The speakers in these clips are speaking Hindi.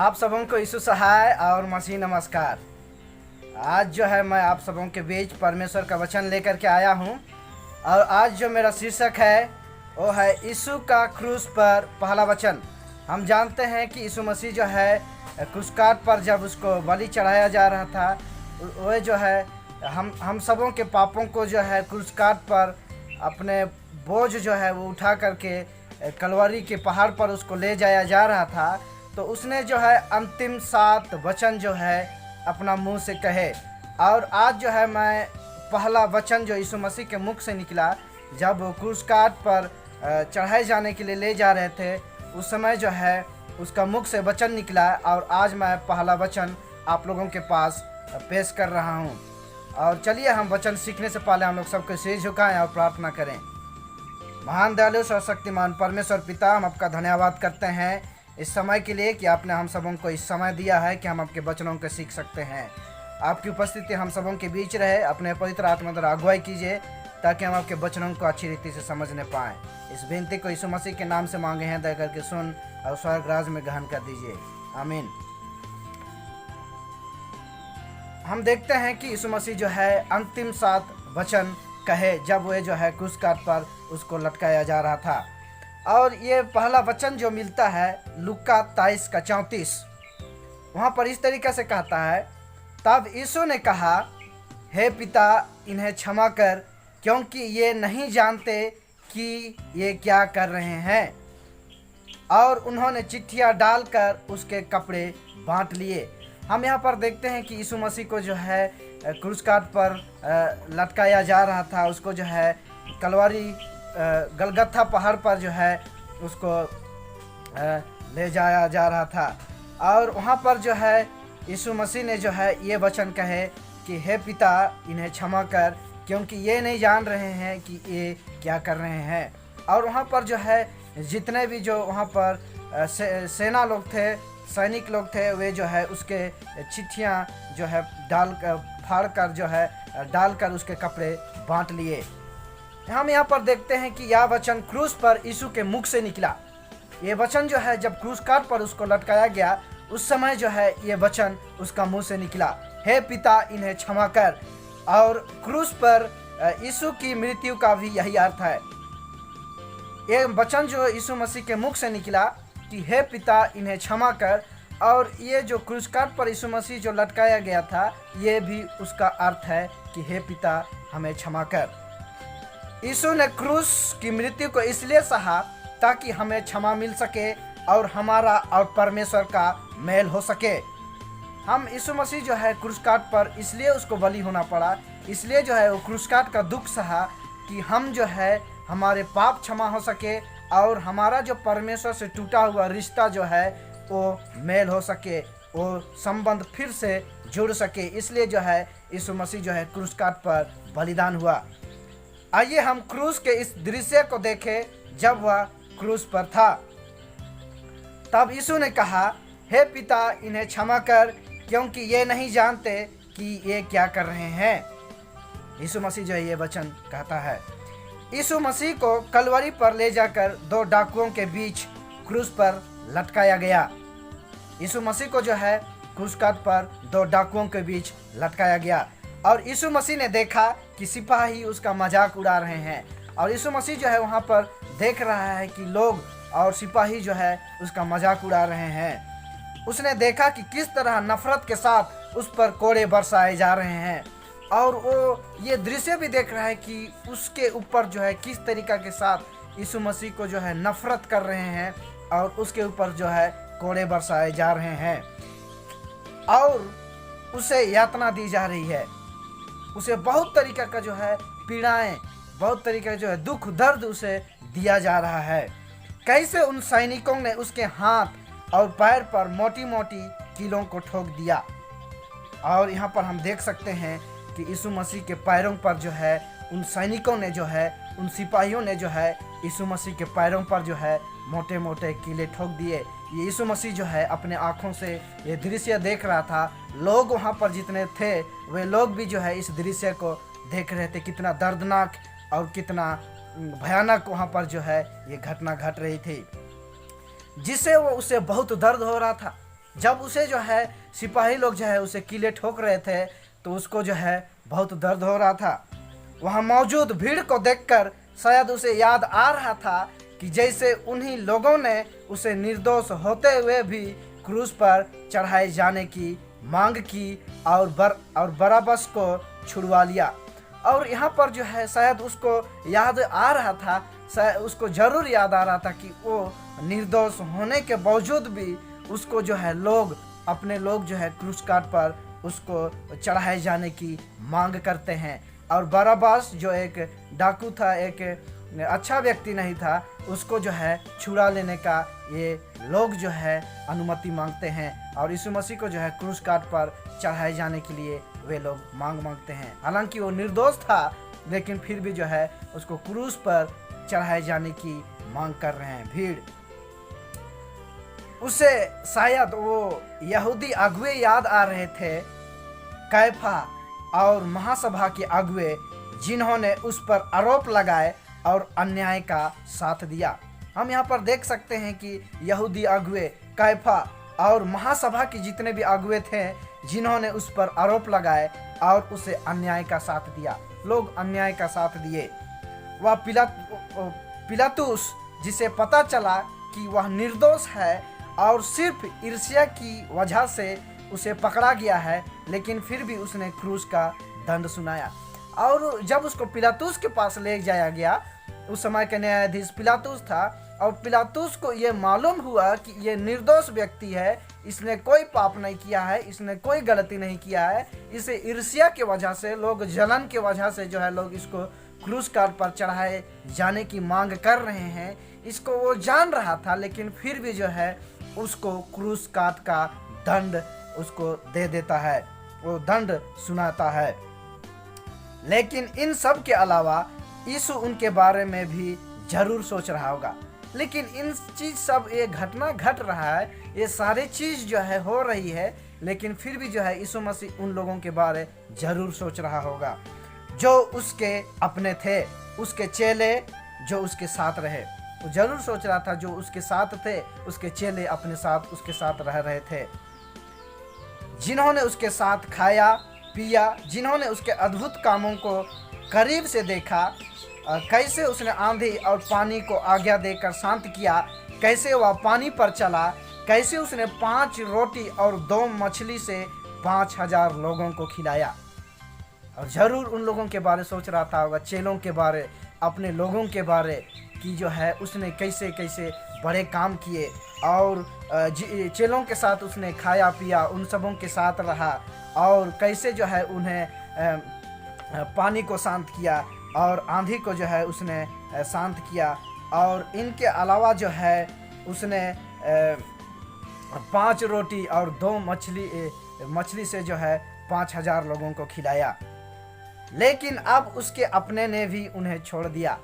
आप सबों को यीशु सहाय और मसीह नमस्कार। आज जो है मैं आप सबों के बीच परमेश्वर का वचन लेकर के आया हूँ और आज जो मेरा शीर्षक है वो है यीशु का क्रूस पर पहला वचन। हम जानते हैं कि यीशु मसीह जो है क्रूसकाट पर जब उसको बलि चढ़ाया जा रहा था, वह जो है हम सबों के पापों को जो है क्रूसकाट पर अपने बोझ जो है वो उठा करके कलवरी के पहाड़ पर उसको ले जाया जा रहा था। तो उसने जो है अंतिम 7 वचन जो है अपना मुंह से कहे। और आज जो है मैं पहला वचन जो यीशु मसीह के मुख से निकला जब वो क्रूसकाट पर चढ़ाए जाने के लिए ले जा रहे थे, उस समय जो है उसका मुख से वचन निकला और आज मैं पहला वचन आप लोगों के पास पेश कर रहा हूँ। और चलिए हम वचन सीखने से पहले हम लोग सबके सिर झुकाएं और प्रार्थना करें। महान दयालु सर्वशक्तिमान परमेश्वर पिता, हम आपका धन्यवाद करते हैं इस समय के लिए कि आपने हम सबों को इस समय दिया है कि हम आपके वचनों को सीख सकते हैं। आपकी उपस्थिति हम सबों के बीच रहे, अपने पवित्र आत्मा द्वारा अगुवाई कीजिए ताकि हम आपके वचनों को अच्छी रीति से समझने पाएँ। इस विनती को यीशु मसीह के नाम से मांगे हैं, दया करके सुन और स्वर्ग राज में ग्रहण कर दीजिए, आमीन। हम देखते हैं कि यीशु मसीह जो है अंतिम 7 वचन कहे जब वह जो है क्रूसकाट पर उसको लटकाया जा रहा था। और ये पहला वचन जो मिलता है लूका 23:34, वहाँ पर इस तरीके से कहता है, तब यीशु ने कहा, हे पिता, इन्हें क्षमा कर, क्योंकि ये नहीं जानते कि ये क्या कर रहे हैं। और उन्होंने चिट्ठियाँ डालकर उसके कपड़े बांट लिए। हम यहाँ पर देखते हैं कि यीशु मसीह को जो है क्रूसकाट पर लटकाया जा रहा था। उसको जो है कलवरी गलगत्था पहाड़ पर जो है उसको ले जाया जा रहा था। और वहाँ पर जो है यीशु मसीह ने जो है ये वचन कहे कि हे पिता, इन्हें क्षमा कर, क्योंकि ये नहीं जान रहे हैं कि ये क्या कर रहे हैं। और वहाँ पर जो है जितने भी जो वहाँ पर सेना लोग थे, सैनिक लोग थे, वे जो है उसके चिट्ठियाँ जो है फाड़ कर जो है डालकर उसके कपड़े बांट लिए। हम यहाँ पर देखते हैं कि यह वचन क्रूस पर यीशु के मुख से निकला। ये वचन जो है जब क्रूसकाट पर उसको लटकाया गया, उस समय जो है ये वचन उसका मुंह से निकला, हे पिता, इन्हें क्षमा कर। और क्रूस पर यीशु की मृत्यु का भी यही अर्थ है। ये वचन जो यीशु मसीह के मुख से निकला कि हे पिता, इन्हें क्षमा कर, और ये जो क्रूसकाट पर यीशु मसीह जो लटकाया गया था, ये भी उसका अर्थ है कि हे पिता, हमें क्षमा कर। यीशु ने क्रूस की मृत्यु को इसलिए सहा ताकि हमें क्षमा मिल सके और हमारा और परमेश्वर का मेल हो सके। हम यीशु मसीह जो है क्रूसकाट पर इसलिए उसको बलि होना पड़ा, इसलिए जो है वो क्रूसकाट का दुख सहा कि हम जो है हमारे पाप क्षमा हो सके और हमारा जो परमेश्वर से टूटा हुआ रिश्ता जो है वो मेल हो सके, वो संबंध फिर से जुड़ सके। इसलिए जो है यीशु मसीह जो है क्रूसकाट पर बलिदान हुआ। आइए हम क्रूस के इस दृश्य को देखें जब वह क्रूस पर था। तब यीशु ने कहा, हे पिता, इन्हें क्षमा कर, क्योंकि ये नहीं जानते कि ये क्या कर रहे हैं। यीशु मसीह जो है ये वचन कहता है। यीशु मसीह को कलवरी पर ले जाकर 2 डाकुओं के बीच क्रूस पर लटकाया गया। यीशु मसीह को जो है क्रूसकाट पर 2 डाकुओं के बीच लटकाया गया। और यीशु मसीह ने देखा कि सिपाही उसका मजाक उड़ा रहे हैं। और यीशु मसीह जो है वहाँ पर देख रहा है कि लोग और सिपाही जो है उसका मजाक उड़ा रहे हैं। उसने देखा कि किस तरह नफरत के साथ उस पर कोड़े बरसाए जा रहे हैं। और वो ये दृश्य भी देख रहा है कि उसके ऊपर जो है किस तरीका के साथ यीशु मसीह को जो है नफरत कर रहे हैं और उसके ऊपर जो है कोड़े बरसाए जा रहे हैं और उसे यातना दी जा रही है। उसे बहुत तरीका का जो है पीड़ाएं, बहुत तरीके का जो है दुख दर्द उसे दिया जा रहा है। कैसे उन सैनिकों ने उसके हाथ और पैर पर मोटी मोटी कीलों को ठोक दिया। और यहाँ पर हम देख सकते हैं कि यीशु मसीह के पैरों पर जो है उन सैनिकों ने जो है, उन सिपाहियों ने जो है यीशु मसीह के पैरों पर जो है मोटे मोटे कीले ठोक दिए। ये यीशु मसीह जो है अपने आँखों से ये दृश्य देख रहा था। लोग वहाँ पर जितने थे वे लोग भी जो है इस दृश्य को देख रहे थे। कितना दर्दनाक और कितना भयानक वहाँ पर जो है ये घटना घट रही थी, जिससे वो उसे बहुत दर्द हो रहा था। जब उसे जो है सिपाही लोग जो है उसे कीले ठोक रहे थे तो उसको जो है बहुत दर्द हो रहा था। वहाँ मौजूद भीड़ को देखकर शायद उसे याद आ रहा था कि जैसे उन्हीं लोगों ने उसे निर्दोष होते हुए भी क्रूस पर चढ़ाए जाने की मांग की और बराबस को छुड़वा लिया। और यहाँ पर जो है शायद उसको याद आ रहा था, शायद उसको जरूर याद आ रहा था कि वो निर्दोष होने के बावजूद भी उसको जो है अपने लोग जो है क्रूस काट पर उसको चढ़ाए जाने की मांग करते हैं। और बराबस जो एक डाकू था, एक अच्छा व्यक्ति नहीं था, उसको जो है छुड़ा लेने का ये लोग जो है अनुमति मांगते हैं और यीशु मसीह को जो है क्रूस काट पर चढ़ाए जाने के लिए वे लोग मांगते हैं। हालांकि वो निर्दोष था लेकिन फिर भी जो है उसको क्रूस पर चढ़ाए जाने की मांग कर रहे हैं भीड़। उसे शायद वो यहूदी अगुए याद आ रहे थे, कैफा और महासभा के अगुए, जिन्होंने उस पर आरोप लगाए और अन्याय का साथ दिया। हम यहाँ पर देख सकते हैं कि यहूदी अगुए, कैफा और महासभा के जितने भी अगुए थे जिन्होंने उस पर आरोप लगाए और उसे अन्याय का साथ दिया, लोग अन्याय का साथ दिए। वह पिलातुस, जिसे पता चला कि वह निर्दोष है और सिर्फ ईर्ष्या की वजह से उसे पकड़ा गया है, लेकिन फिर भी उसने क्रूस का दंड सुनाया। और जब उसको पिलातुस के पास ले जाया गया, उस समय का न्यायाधीश पिलातुस था, और पिलातुस को ये मालूम हुआ कि ये निर्दोष व्यक्ति है, इसने कोई पाप नहीं किया है, इसने कोई गलती नहीं किया है, इसे ईर्ष्या की वजह से, लोग जलन की वजह से जो है लोग इसको क्रूस काट पर चढ़ाए जाने की मांग कर रहे हैं। इसको वो जान रहा था, लेकिन फिर भी जो है उसको क्रूस काट का दंड उसको दे देता है, वो दंड सुनाता है। लेकिन इन सब के अलावा यीशु उनके बारे में भी जरूर सोच रहा होगा। लेकिन इन चीज सब ये घटना घट रहा है, ये सारी चीज जो है हो रही है, लेकिन फिर भी जो है यीशु मसीह उन लोगों के बारे जरूर सोच रहा होगा जो उसके अपने थे, उसके चेले जो उसके साथ रहे। वो जरूर सोच रहा था जो उसके साथ थे, उसके चेले अपने साथ उसके साथ रह रहे थे, जिन्होंने उसके साथ खाया पिया, जिन्होंने उसके अद्भुत कामों को करीब से देखा, कैसे उसने आंधी और पानी को आज्ञा देकर शांत किया, कैसे वह पानी पर चला, कैसे उसने 5 रोटी और 2 मछली से 5000 लोगों को खिलाया। और जरूर उन लोगों के बारे सोच रहा था होगा, चेलों के बारे, अपने लोगों के बारे, कि जो है उसने कैसे कैसे बड़े काम किए और चेलों के साथ उसने खाया पिया, उन सबों के साथ रहा और कैसे जो है उन्हें पानी को शांत किया और आंधी को जो है उसने शांत किया। और इनके अलावा जो है उसने 5 रोटी और 2 मछली से जो है 5000 लोगों को खिलाया। लेकिन अब उसके अपने ने भी उन्हें छोड़ दिया।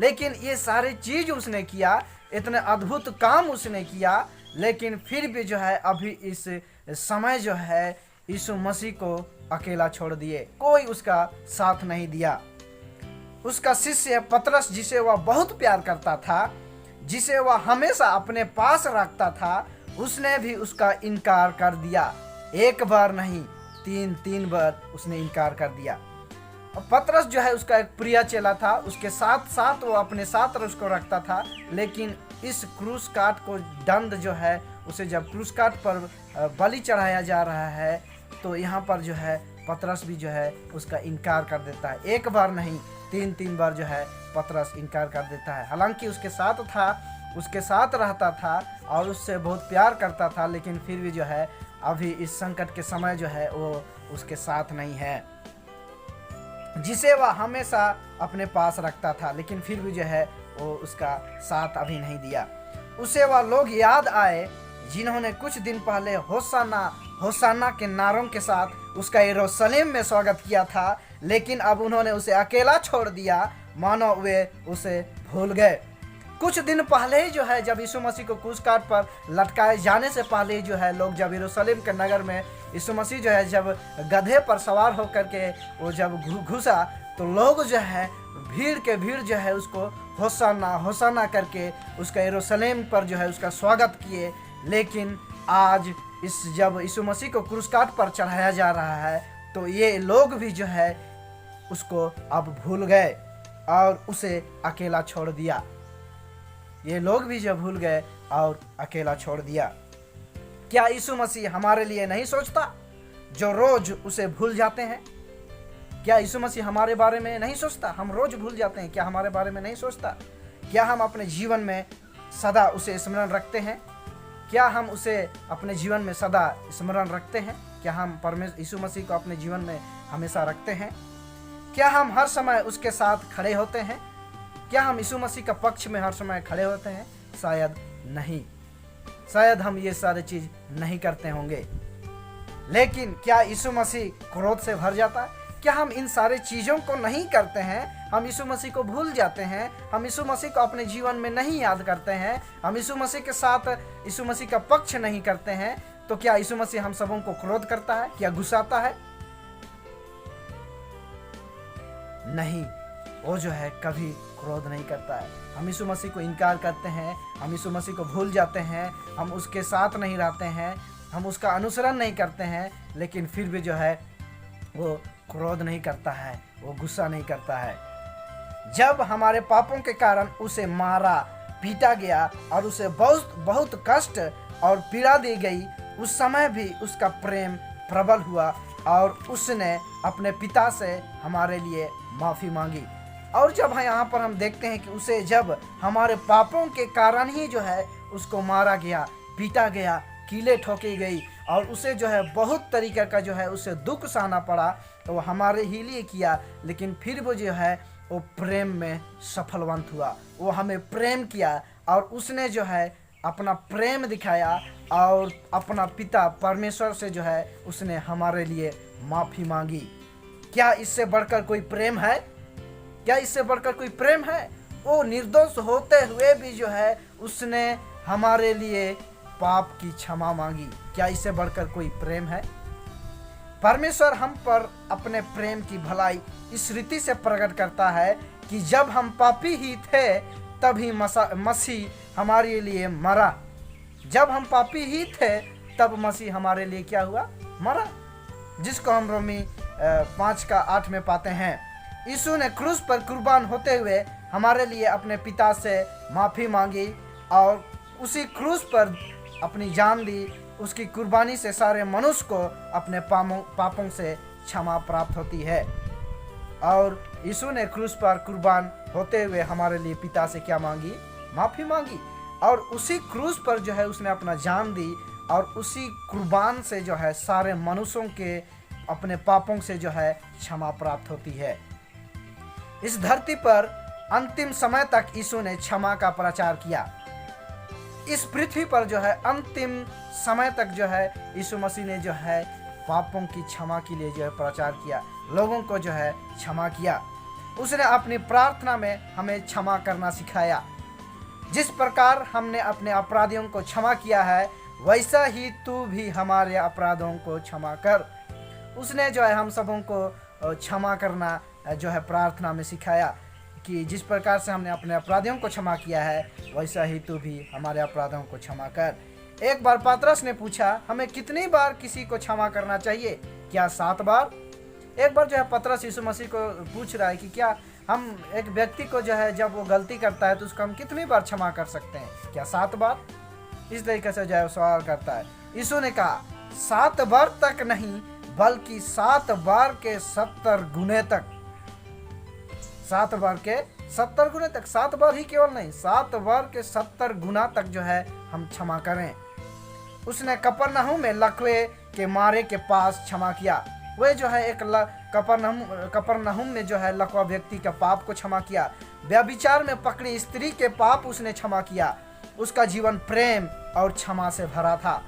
लेकिन ये सारी चीज उसने किया, इतने अद्भुत काम उसने किया, लेकिन फिर भी जो है अभी इस समय जो है यीशु मसीह को अकेला छोड़ दिए, कोई उसका साथ नहीं दिया। उसका शिष्य पतरस, जिसे वह बहुत प्यार करता था, जिसे वह हमेशा अपने पास रखता था, उसने भी उसका इनकार कर दिया। एक बार नहीं, 3 बार उसने इनकार कर दिया। पतरस जो है उसका एक प्रिय चेला था, उसके साथ साथ वो अपने साथ उसको रखता था। लेकिन इस क्रूस काट को दंड जो है उसे जब क्रूस काट पर बलि चढ़ाया जा रहा है तो यहाँ पर जो है पतरस भी जो है उसका इनकार कर देता है। एक बार नहीं, 3 बार जो है पतरस इनकार कर देता है। हालांकि उसके साथ था, उसके साथ रहता था और उससे बहुत प्यार करता था, लेकिन फिर भी जो है अभी इस संकट के समय जो है वो उसके साथ नहीं है, जिसे वह हमेशा अपने पास रखता था, लेकिन फिर भी जो है वो उसका साथ अभी नहीं दिया। उसे वह लोग याद आए जिन्होंने कुछ दिन पहले होसाना होसाना के नारों के साथ उसका यरूशलेम में स्वागत किया था, लेकिन अब उन्होंने उसे अकेला छोड़ दिया, मानो वे उसे भूल गए। कुछ दिन पहले ही जो है जब यीशु मसीह को क्रूस काट पर लटकाए जाने से पहले ही जो है लोग जब यरूशलेम के नगर में यीशु मसीह जो है जब गधे पर सवार होकर के वो जब घुसा तो लोग जो है भीड़ जो है उसको होसाना होसाना करके उसका यरूशलेम पर जो है उसका स्वागत किए। लेकिन आज जब यीशु मसीह को क्रूस काट पर चढ़ाया जा रहा है तो ये लोग भी जो है उसको अब भूल गए और उसे अकेला छोड़ दिया। ये लोग भी जो भूल गए और अकेला छोड़ दिया। क्या यीशु मसीह हमारे लिए नहीं सोचता जो रोज उसे भूल जाते हैं? क्या यीशु मसीह हमारे बारे में नहीं सोचता? हम रोज भूल जाते हैं, क्या हमारे बारे में नहीं सोचता? क्या हम अपने जीवन में सदा उसे स्मरण रखते हैं? क्या हम उसे अपने जीवन में सदा स्मरण रखते हैं? क्या हम परमेश्वर यीशु मसीह को अपने जीवन में हमेशा रखते हैं? क्या हम हर समय उसके साथ खड़े होते हैं? क्या हम यीशु मसीह का पक्ष में हर समय खड़े होते हैं? शायद नहीं, शायद हम ये सारी चीज नहीं करते होंगे। लेकिन क्या यीशु मसीह क्रोध से भर जाता है? क्या हम इन सारे चीज़ों को नहीं करते हैं? हम यीशु मसीह को भूल जाते हैं, हम यीशु मसीह को अपने जीवन में नहीं याद करते हैं, हम यीशु मसीह के साथ यीशु मसीह का पक्ष नहीं करते हैं, तो क्या यीशु मसीह हम सबों को क्रोध करता है? क्या गुस्साता है? नहीं, वो जो है कभी क्रोध नहीं करता है। हम यीशु मसीह को इनकार करते हैं, हम यीशु मसीह को भूल जाते हैं, हम उसके साथ नहीं रहते हैं, हम उसका अनुसरण नहीं करते हैं, लेकिन फिर भी जो है वो क्रोध नहीं करता है, वो गुस्सा नहीं करता है। जब हमारे पापों के कारण उसे मारा पीटा गया और उसे बहुत कष्ट और पीड़ा दी गई, उस समय भी उसका प्रेम प्रबल हुआ और उसने अपने पिता से हमारे लिए माफ़ी मांगी। और जब यहाँ पर हम देखते हैं कि उसे जब हमारे पापों के कारण ही जो है उसको मारा गया, पीटा गया, कीले ठोकी गई और उसे जो है बहुत तरीके का जो है उसे दुख सहना पड़ा, तो वो हमारे ही लिए किया, लेकिन फिर वो जो है वो प्रेम में सफलवंत हुआ। वो हमें प्रेम किया और उसने जो है अपना प्रेम दिखाया और अपना पिता परमेश्वर से जो है उसने हमारे लिए माफ़ी मांगी। क्या इससे बढ़कर कोई प्रेम है? क्या इससे बढ़कर कोई प्रेम है? वो निर्दोष होते हुए भी जो है उसने हमारे लिए पाप की क्षमा मांगी। क्या इससे बढ़कर कोई प्रेम है? परमेश्वर हम पर अपने प्रेम की भलाई इस रीति से प्रकट करता है कि जब हम पापी ही थे तभी मसीह हमारे लिए मरा। जब हम पापी ही थे तब मसीह हमारे लिए क्या हुआ? मरा। जिसको हम रोमी 5:8 में पाते हैं। यीशु ने क्रूस पर कुर्बान होते हुए हमारे लिए अपने पिता से माफ़ी मांगी और उसी क्रूस पर अपनी जान दी। उसकी कुर्बानी से सारे मनुष्य को अपने पापों से क्षमा प्राप्त होती है। और यीशु ने क्रूस पर कुर्बान होते हुए हमारे लिए पिता से क्या मांगी? माफ़ी मांगी। और उसी क्रूस पर जो है उसने अपना जान दी और उसी कुर्बान से जो है सारे मनुष्यों के अपने पापों से जो है क्षमा प्राप्त होती है। इस धरती पर अंतिम समय तक यीशु ने क्षमा का प्रचार किया। इस पृथ्वी पर जो है अंतिम समय तक जो है यीशु मसीह ने जो है पापों की क्षमा के लिए जो है प्रचार किया, लोगों को जो है क्षमा किया। उसने अपनी प्रार्थना में हमें क्षमा करना सिखाया। जिस प्रकार हमने अपने अपराधियों को क्षमा किया है वैसा ही तू भी हमारे अपराधों को क्षमा कर। उसने जो है हम सबों को क्षमा करना जो है प्रार्थना में सिखाया कि जिस प्रकार से हमने अपने अपराधियों को क्षमा किया है वैसा ही तू भी हमारे अपराधों को क्षमा कर। एक बार पतरस ने पूछा, हमें कितनी बार किसी को क्षमा करना चाहिए? क्या 7 बार? एक बार जो है पतरस यीशु मसीह को पूछ रहा है कि क्या हम एक व्यक्ति को जो है जब वो गलती करता है तो उसको हम कितनी बार क्षमा कर सकते हैं? क्या 7 बार? इस तरीके से जो है सवाल करता है। यीशु ने कहा 7 बार तक नहीं बल्कि 7 बार के 70 गुने तक। 7 बार के 70 गुने तक, 7 बार ही केवल नहीं, 7 बार के 70 गुना तक जो है हम क्षमा करें। उसने कफरनहूम में लकवे के मारे के पास क्षमा किया। वह जो है एक कफरनहूम में जो है लकवा व्यक्ति का पाप को क्षमा किया। व्यभिचार में पकड़ी स्त्री के पाप उसने क्षमा किया। उसका जीवन प्रेम और क्षमा से भरा था।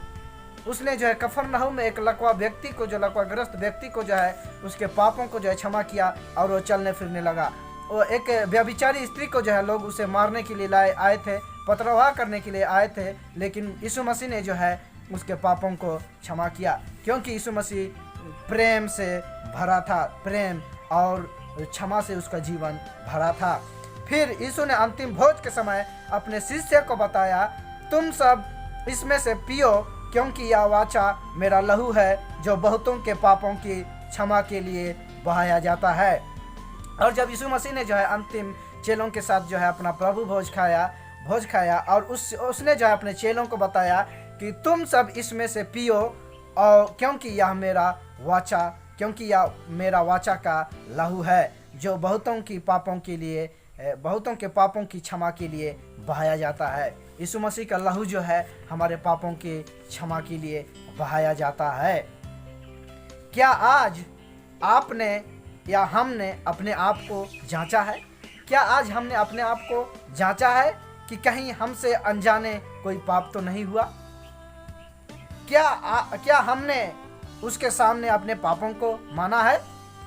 उसने जो है कफरनहूम में एक लकवा व्यक्ति को, जो लकवाग्रस्त व्यक्ति को जो है उसके पापों को जो है क्षमा किया और वो चलने फिरने लगा। वो एक व्यभिचारी स्त्री को जो है लोग उसे मारने के लिए आए थे, पथरवाह करने के लिए आए थे, लेकिन यीशु मसीह ने जो है उसके पापों को क्षमा किया क्योंकि यीशु मसीह प्रेम से भरा था, प्रेम और क्षमा से उसका जीवन भरा था। फिर यीशु ने अंतिम भोज के समय अपने शिष्य को बताया, तुम सब इसमें से पियो क्योंकि यह वाचा मेरा लहू है जो बहुतों के पापों की क्षमा के लिए बहाया जाता है। और जब यीशु मसीह ने जो है अंतिम चेलों के साथ जो है अपना प्रभु भोज खाया और उसने जो है अपने चेलों को बताया कि तुम सब इसमें से पियो, और क्योंकि यह मेरा वाचा का लहू है जो बहुतों के पापों की क्षमा के लिए बहाया जाता है। यीशु मसीह का लहू जो है हमारे पापों की क्षमा के लिए बहाया जाता है। क्या आज आपने या हमने अपने आप को जांचा है? क्या आज हमने अपने आप को जांचा है कि कहीं हमसे अनजाने कोई पाप तो नहीं हुआ? क्या हमने उसके सामने अपने पापों को माना है?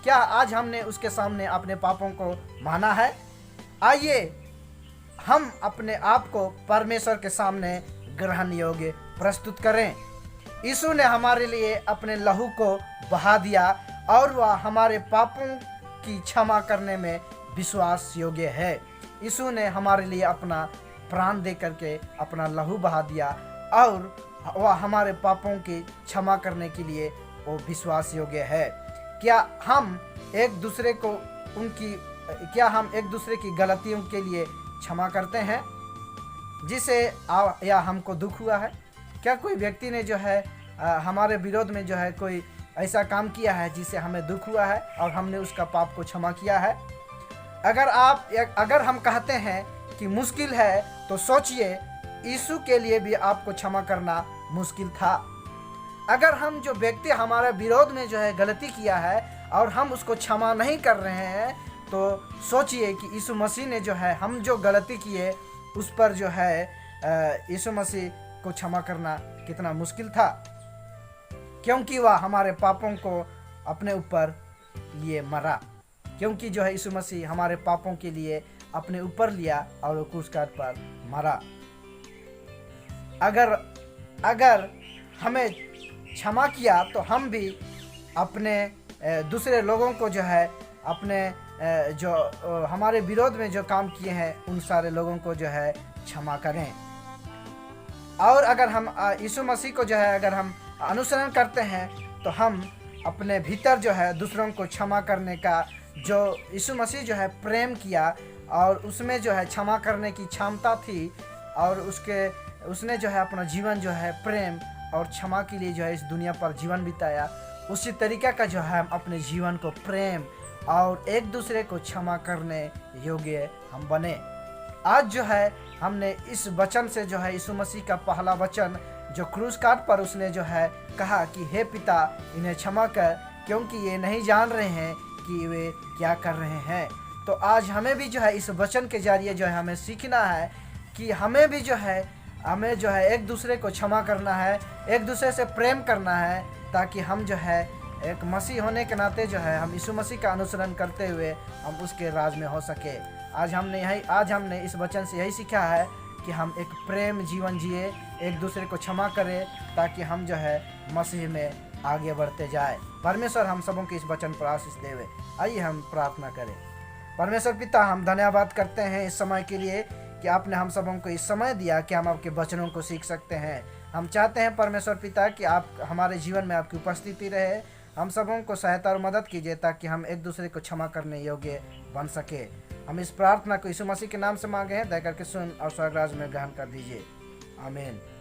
क्या आज हमने उसके सामने अपने पापों को माना है? आइए हम अपने आप को परमेश्वर के सामने ग्रहण योग्य प्रस्तुत करें। यीशु ने हमारे लिए अपने लहू को बहा दिया और वह हमारे पापों की क्षमा करने में विश्वास योग्य है। यीशु ने हमारे लिए अपना प्राण दे करके अपना लहू बहा दिया और वह हमारे पापों की क्षमा करने के लिए वो विश्वास योग्य है। क्या हम एक दूसरे की गलतियों के लिए क्षमा करते हैं जिसे या हमको दुख हुआ है? क्या कोई व्यक्ति ने जो है हमारे विरोध में जो है कोई ऐसा काम किया है जिससे हमें दुख हुआ है और हमने उसका पाप को क्षमा किया है? अगर हम कहते हैं कि मुश्किल है तो सोचिए यीशु के लिए भी आपको क्षमा करना मुश्किल था। अगर हम जो व्यक्ति हमारे विरोध में जो है गलती किया है और हम उसको क्षमा नहीं कर रहे हैं तो सोचिए कि यीशु मसीह ने जो है हम जो गलती किए उस पर जो है यीशु मसीह को क्षमा करना कितना मुश्किल था, क्योंकि वह हमारे पापों को अपने ऊपर लिए मरा। क्योंकि जो है यीशु मसीह हमारे पापों के लिए अपने ऊपर लिया और वो क्रूस काट पर मरा। अगर हमें क्षमा किया तो हम भी अपने दूसरे लोगों को जो है अपने जो हमारे विरोध में जो काम किए हैं उन सारे लोगों को जो है क्षमा करें। और अगर हम यीशु मसीह को जो है अगर हम अनुसरण करते हैं तो हम अपने भीतर जो है दूसरों को क्षमा करने का जो यीशु मसीह जो है प्रेम किया और उसमें जो है क्षमा करने की क्षमता थी और उसने जो है अपना जीवन जो है प्रेम और क्षमा के लिए जो है इस दुनिया पर जीवन बिताया, उसी तरीका का जो है हम अपने जीवन को प्रेम और एक दूसरे को क्षमा करने योग्य हम बने। आज जो है हमने इस वचन से जो है यीशु मसीह का पहला वचन जो क्रूस काट पर उसने जो है कहा कि हे पिता इन्हें क्षमा कर क्योंकि ये नहीं जान रहे हैं कि वे क्या कर रहे हैं। तो आज हमें भी जो है इस वचन के जरिए जो है हमें सीखना है कि हमें जो है एक दूसरे को क्षमा करना है, एक दूसरे से प्रेम करना है, ताकि हम जो है एक मसीह होने के नाते जो है हम यीशु मसीह का अनुसरण करते हुए हम उसके राज में हो सके। आज हमने इस वचन से यही सीखा है कि हम एक प्रेम जीवन जिए, एक दूसरे को क्षमा करें ताकि हम जो है मसीह में आगे बढ़ते जाए। परमेश्वर हम सबों के इस वचन पर आशीष देवे। आइए हम प्रार्थना करें। परमेश्वर पिता, हम धन्यवाद करते हैं इस समय के लिए कि आपने हम सबों को इस समय दिया कि हम आपके वचनों को सीख सकते हैं। हम चाहते हैं परमेश्वर पिता कि आप हमारे जीवन में आपकी उपस्थिति रहे, हम सबों को सहायता और मदद कीजिए ताकि हम एक दूसरे को क्षमा करने योग्य बन सके। हम इस प्रार्थना को यीशु मसीह के नाम से मांगे हैं, दया करके सुन और स्वर्ग राज्य में ग्रहण कर दीजिए। आमीन।